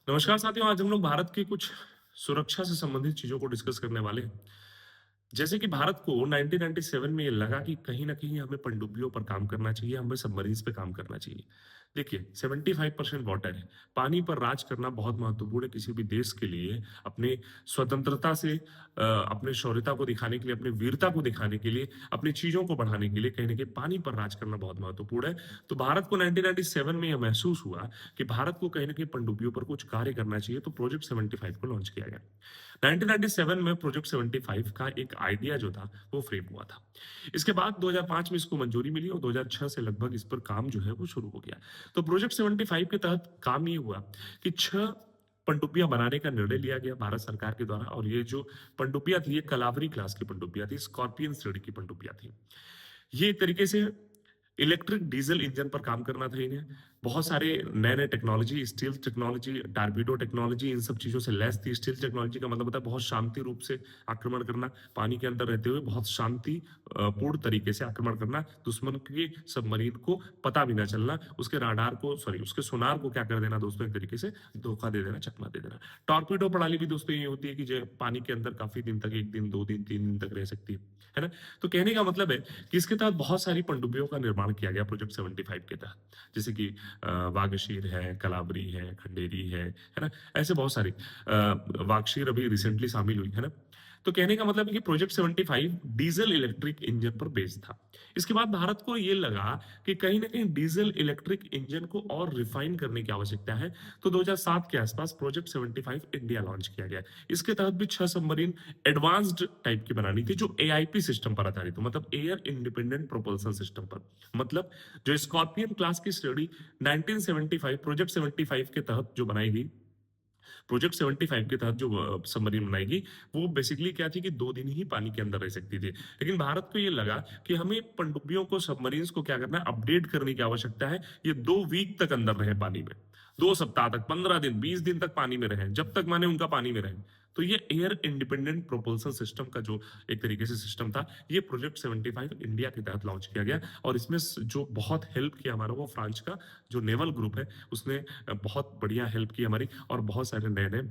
नमस्कार साथियों, आज हम लोग भारत की कुछ सुरक्षा से संबंधित चीज़ों को डिस्कस करने वाले हैं। जैसे कि भारत को 1997 में ये लगा कि कहीं न कहीं हमें पनडुब्बियों पर काम करना चाहिए, हमें सबमरीन्स पे काम करना चाहिए। देखिए 75% वाटर है, पानी पर राज करना बहुत महत्वपूर्ण है किसी भी देश के लिए, अपने स्वतंत्रता से अपने शौर्यता को दिखाने के लिए, अपनी वीरता को दिखाने के लिए, अपनी चीज़ों को बढ़ाने के लिए कहीं न कहीं पानी पर राज करना बहुत महत्वपूर्ण है। तो भारत को 1997 में यह महसूस हुआ कि भारत को कहीं न कहीं पनडुब्बियों पर कुछ कार्य करना चाहिए, तो प्रोजेक्ट 75 को लॉन्च किया गया। 1997 में प्रोजेक्ट 75 का एक आइडिया जो था, वो फ्रेम हुआ था। इसके बाद 2005 में इसको मंजूरी मिली और 2006 से लगभग इस पर काम जो है वो शुरू हो गया। तो प्रोजेक्ट 75 के तहत काम ये हुआ कि 6 पनडुब्बियाँ बनाने का निर्णय लिया गया भारत सरकार के द्वारा और ये जो पनडुब्बियाँ थी, ये कलावरी क्लास की पनडुब्बियाँ थी, स्कॉर्पियन श्रेणी की पनडुब्बियाँ थी। ये एक तरीके से इलेक्ट्रिक डीज़ल इंजन पर काम करना था इन्हें। बहुत सारे नए-नए technology, stealth technology, torpedo technology in सब चीज़ों से लैस थी। स्टील्थ टेक्नोलॉजी का मतलब होता है बहुत शांति रूप से आक्रमण करना, पानी के अंदर रहते हुए बहुत शांति पूर्ण तरीके से आक्रमण करना, दुश्मन के सबमरीन को पता भी ना चलना, उसके राडार को सॉरी उसके सोनार को क्या कर देना दोस्तों एक तरीके से धोखा दे देना, चकमा दे देना। टॉरपीडो प्रणाली भी दोस्तों ये होती है कि जो पानी के अंदर काफ़ी दिन तक 1 दिन, 2 दिन, 3 दिन तक रह सकती है ना? तो कहने का मतलब है कि इसके तहत बहुत सारी पनडुब्बियों का निर्माण किया गया प्रोजेक्ट 75 के तहत। जैसे कि वागशीर है, कलाबरी है, खंडेरी है ना? ऐसे बहुत सारी वागशीर अभी रिसेंटली शामिल हुई, है ना? तो कहने का मतलब है कि प्रोजेक्ट 75 डीज़ल इलेक्ट्रिक इंजन पर बेस्ड था। इसके बाद भारत को ये लगा कि कहीं न कहीं डीज़ल इलेक्ट्रिक इंजन को और रिफाइन करने की आवश्यकता है, तो 2007 के आसपास प्रोजेक्ट 75 इंडिया लॉन्च किया गया। इसके तहत भी 6 सबमरीन एडवांस्ड टाइप की बनानी थी जो एआईपी सिस्टम पर आधारित हो मतलब एयर इंडिपेंडेंट प्रोपल्सन सिस्टम पर। मतलब जो स्कॉर्पियन क्लास की श्रेणी 1975 प्रोजेक्ट 75 के तहत जो बनाई गई प्रोजेक्ट 75 के तहत जो सबमरीन बनाई गई, वो बेसिकली क्या थी कि 2 दिन ही पानी के अंदर रह सकती थी। लेकिन भारत को ये लगा कि हमें पनडुब्बियों को, सबमरीन्स को क्या करना है, अपडेट करने की आवश्यकता है। ये 2 वीक तक अंदर रहे पानी में। 2 सप्ताह तक, 15 दिन, 20 दिन तक पानी में रहें, जब तक माने उनका पानी में रहें। तो ये एयर इंडिपेंडेंट प्रोपल्सन सिस्टम का जो एक तरीके से सिस्टम था, ये प्रोजेक्ट 75 इंडिया के तहत लॉन्च किया गया और इसमें जो बहुत हेल्प किया हमारा वो फ्रांस का जो नेवल ग्रुप है, उसने बहुत बढ़िया हेल्प की हमारी और बहुत सारे नए-नए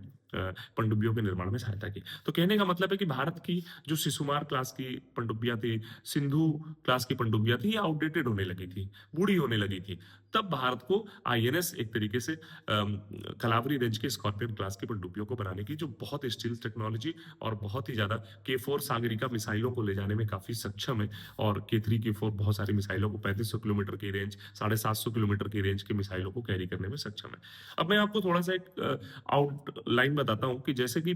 पनडुब्बियों के निर्माण में सहायता की। तो कहने का मतलब है कि भारत की जो शिशुमार क्लास की पनडुब्बियाँ थी, सिंधु क्लास की पनडुब्बियाँ थी, ये आउटडेटेड होने लगी थी, बूढ़ी होने लगी थी। तब भारत को आईएनएस एक तरीके से कलावरी रेंज के स्कॉर्पियन क्लास की पनडुब्बियों को बनाने की जो बहुत स्टील्थ टेक्नोलॉजी और बहुत ही ज़्यादा के-4 सागरिका मिसाइलों को ले जाने में काफ़ी सक्षम है और के-3, के-4 बहुत सारी मिसाइलों को 3500 किलोमीटर की रेंज, 750 किलोमीटर की रेंज की मिसाइलों को कैरी करने में सक्षम है। अब मैं आपको थोड़ा-सा एक आउटलाइन बताता हूँ कि जैसे कि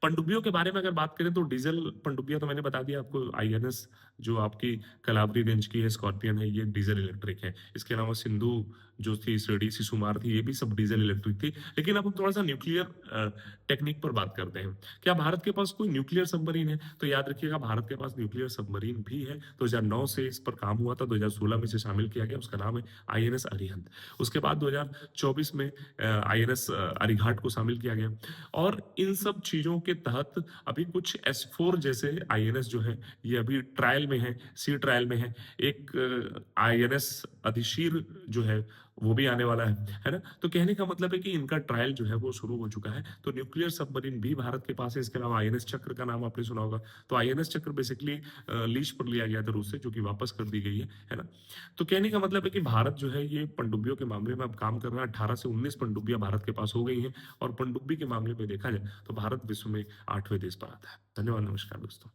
पनडुब्बियों के बारे में अगर बात करें तो डीज़ल पनडुब्बियाँ तो मैंने बता दिया आपको आईएनएस जो आपकी कलावरी रेंज की है, स्कॉर्पियन है, ये डीज़ल इलेक्ट्रिक है। इसके अलावा सिंधु जो थी, शिरडी, शिशुमार थी, ये भी सब डीज़ल इलेक्ट्रिक थी। लेकिन अब हम थोड़ा-सा न्यूक्लियर टेक्निक पर बात करते हैं। क्या भारत के पास कोई न्यूक्लियर सबमरीन है? तो याद रखिएगा भारत के पास न्यूक्लियर सबमरीन भी है। 2009 से इस पर काम हुआ था, 2016 में इसे शामिल किया गया, उसका नाम है आईएनएस अरिहंत। उसके बाद 2024 में आईएनएस अरिघाट को शामिल किया गया। और इन सब चीज़ों के तहत अभी कुछ एस-4 जैसे आईएनएस जो है, ये अभी ट्रायल में है, सी ट्रायल में है। एक आईएनएस अधिशीर जो है, वो भी आने वाला है ना? तो कहने का मतलब है कि इनका ट्रायल जो है वो शुरू हो चुका है। तो न्यूक्लियर सबमरीन भी भारत के पास है, इसके अलावा आईएनएस चक्र का नाम आपने सुना होगा। तो आईएनएस चक्र बेसिकली लीज़ पर लिया गया था रूस से, जो कि वापस कर दी गई है ना? तो कहने का मतलब है कि भारत जो है ये पनडुब्बियों के मामले में अब काम कर रहा है। 18 से 19 पनडुब्बियाँ भारत के पास हो गई हैं और पनडुब्बी के मामले में देखा जाए तो भारत विश्व में 8वें देश पर आता है। धन्यवाद, नमस्कार दोस्तों।